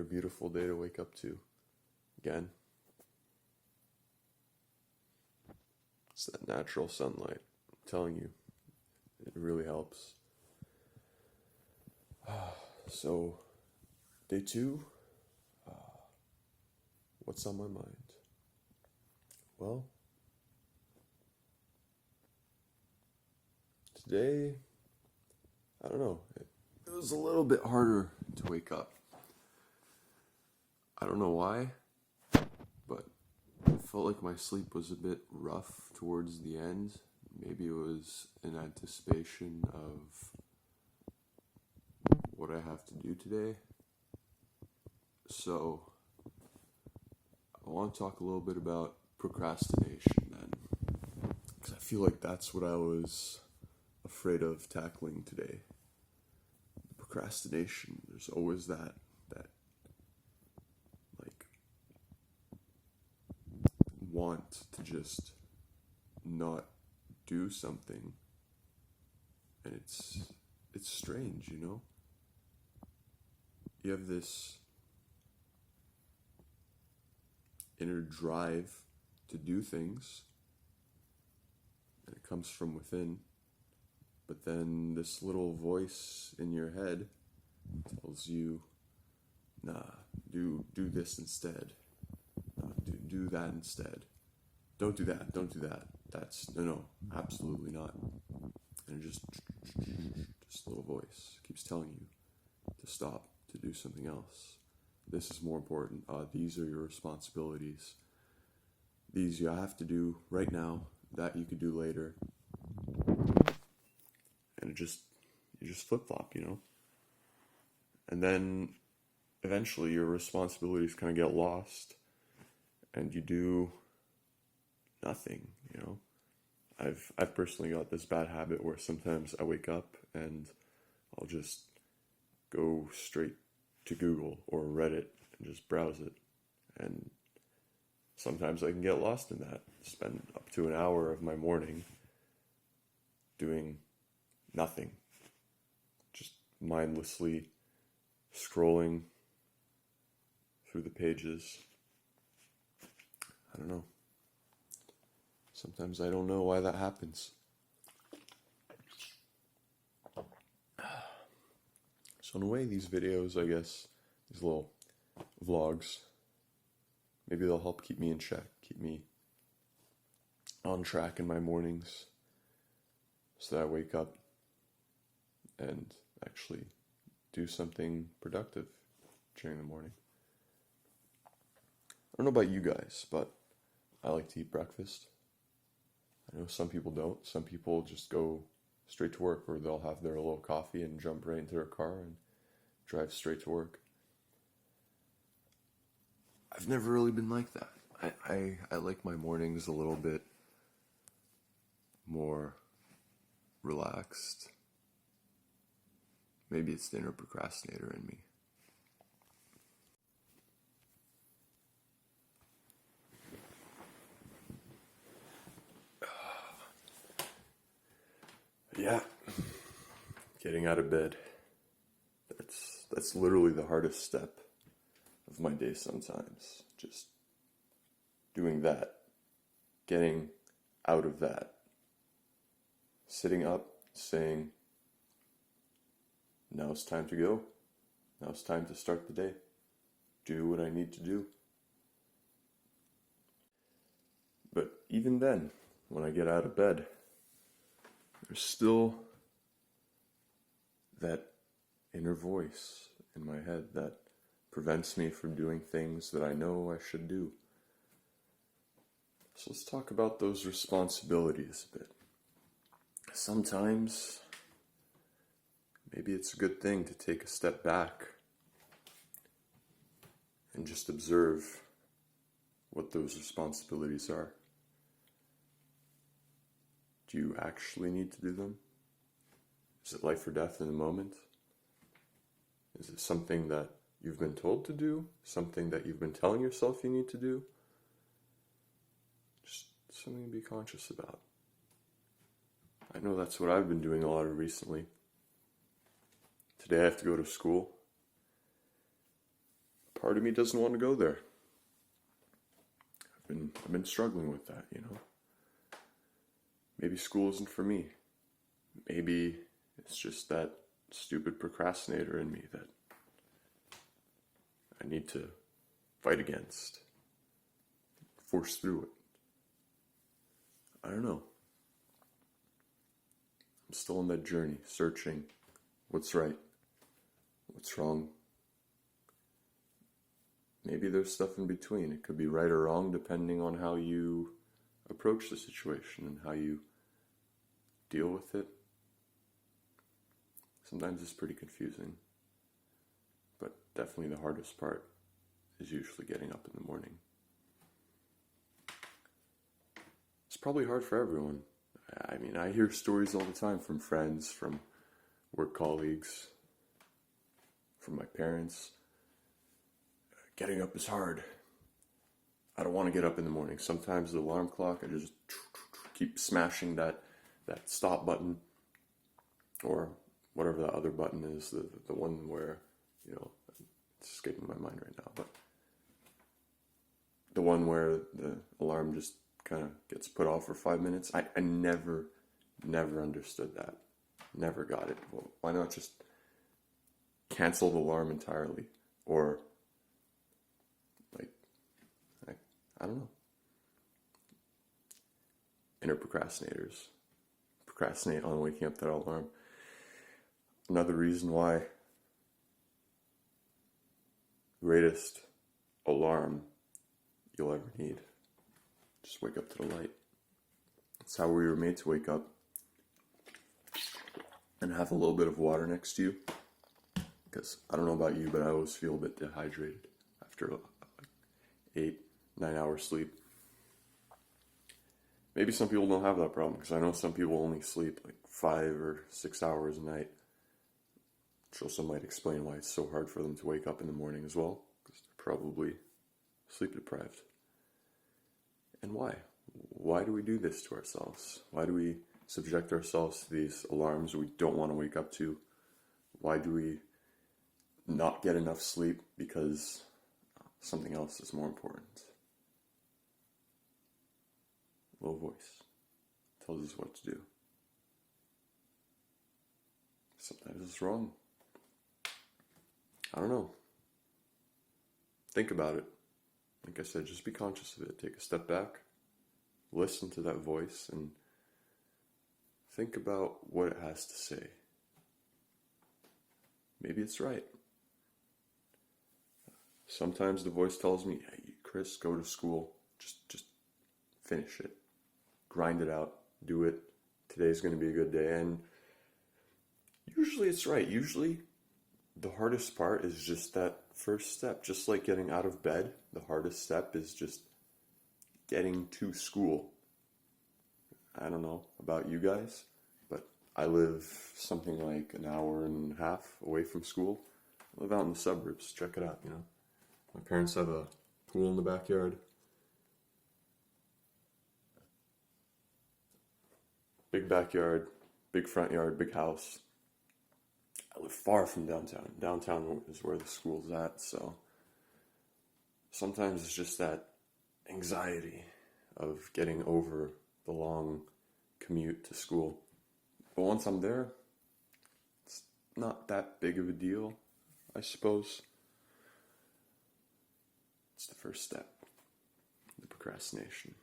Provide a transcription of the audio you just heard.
another beautiful day to wake up to. Again, it's that natural sunlight. I'm telling you, it really helps. So, day 2, what's on my mind? Well, today, I don't know, it was a little bit harder to wake up. I don't know why, but I felt like my sleep was a bit rough towards the end. Maybe it was in anticipation of what I have to do today. So, I want to talk a little bit about procrastination then, because I feel like that's what I was afraid of tackling today. Procrastination, there's always that like want to just not do something, and it's strange, you know? You have this inner drive to do things, and it comes from within, but then this little voice in your head tells you, nah, do this instead. Do that instead. Don't do that. That's, no, absolutely not. And just this little voice keeps telling you to stop, to do something else. This is more important. These are your responsibilities. These you have to do right now, that you could do later. And you just flip-flop, you know? And then eventually your responsibilities kind of get lost and you do nothing, you know? I've personally got this bad habit where sometimes I wake up and I'll just go straight to Google or Reddit and just browse it. And sometimes I can get lost in that. Spend up to an hour of my morning doing nothing. Just mindlessly scrolling through the pages. I don't know. Sometimes I don't know why that happens. So in a way, these videos, I guess, these little vlogs, maybe they'll help keep me in check, keep me on track in my mornings, so that I wake up and actually do something productive during the morning. I don't know about you guys, but I like to eat breakfast. I know some people don't. Some people just go straight to work, or they'll have their little coffee and jump right into their car and drive straight to work. I've never really been like that. I like my mornings a little bit more relaxed. Maybe it's the inner procrastinator in me. Yeah, getting out of bed. That's literally the hardest step of my day sometimes. Just doing that, getting out of that, sitting up, saying, now it's time to go. Now it's time to start the day. Do what I need to do. But even then, when I get out of bed, there's still that inner voice in my head that prevents me from doing things that I know I should do. So let's talk about those responsibilities a bit. Sometimes, maybe it's a good thing to take a step back and just observe what those responsibilities are. Do you actually need to do them? Is it life or death in the moment? Is it something that you've been told to do? Something that you've been telling yourself you need to do? Just something to be conscious about. I know that's what I've been doing a lot of recently. Today I have to go to school. part of me doesn't want to go there. I've been struggling with that, you know. Maybe school isn't for me. Maybe it's just that stupid procrastinator in me that I need to fight against, force through it. I don't know. I'm still on that journey, searching what's right, what's wrong. Maybe there's stuff in between. It could be right or wrong depending on how you approach the situation and how you deal with it. Sometimes it's pretty confusing, but definitely the hardest part is usually getting up in the morning. It's probably hard for everyone. I mean, I hear stories all the time from friends, from work colleagues, from my parents. Getting up is hard. I don't want to get up in the morning. Sometimes the alarm clock, I just keep smashing that stop button, or whatever that other button is, the one where, you know, it's escaping my mind right now, but the one where the alarm just kind of gets put off for 5 minutes. I never understood that. Never got it. Well, why not just cancel the alarm entirely? Or, like, I don't know. Inner procrastinators procrastinate on waking up that alarm. Another reason why greatest alarm you'll ever need. Just wake up to the light. That's how we were made to wake up. And have a little bit of water next to you. Because I don't know about you, but I always feel a bit dehydrated after 8-9 hours sleep. Maybe some people don't have that problem, because I know some people only sleep like 5 or 6 hours a night. Which also might explain why it's so hard for them to wake up in the morning as well, because they're probably sleep deprived. And why? Why do we do this to ourselves? Why do we subject ourselves to these alarms we don't want to wake up to? Why do we not get enough sleep because something else is more important? Low voice tells us what to do. Sometimes it's wrong. I don't know. Think about it. Like I said, just be conscious of it. Take a step back, listen to that voice, and think about what it has to say. Maybe it's right. Sometimes the voice tells me, hey, Chris, go to school. Just finish it. Grind it out. Do it. Today's going to be a good day. And usually it's right. Usually the hardest part is just that first step. Just like getting out of bed, the hardest step is just getting to school. I don't know about you guys, but I live something like an hour and a half away from school. I live out in the suburbs. Check it out, you know. My parents have a pool in the backyard. Big backyard, big front yard, big house. I live far from downtown. Downtown is where the school's at, so sometimes it's just that anxiety of getting over the long commute to school. But once I'm there, it's not that big of a deal, I suppose. It's the first step, the procrastination.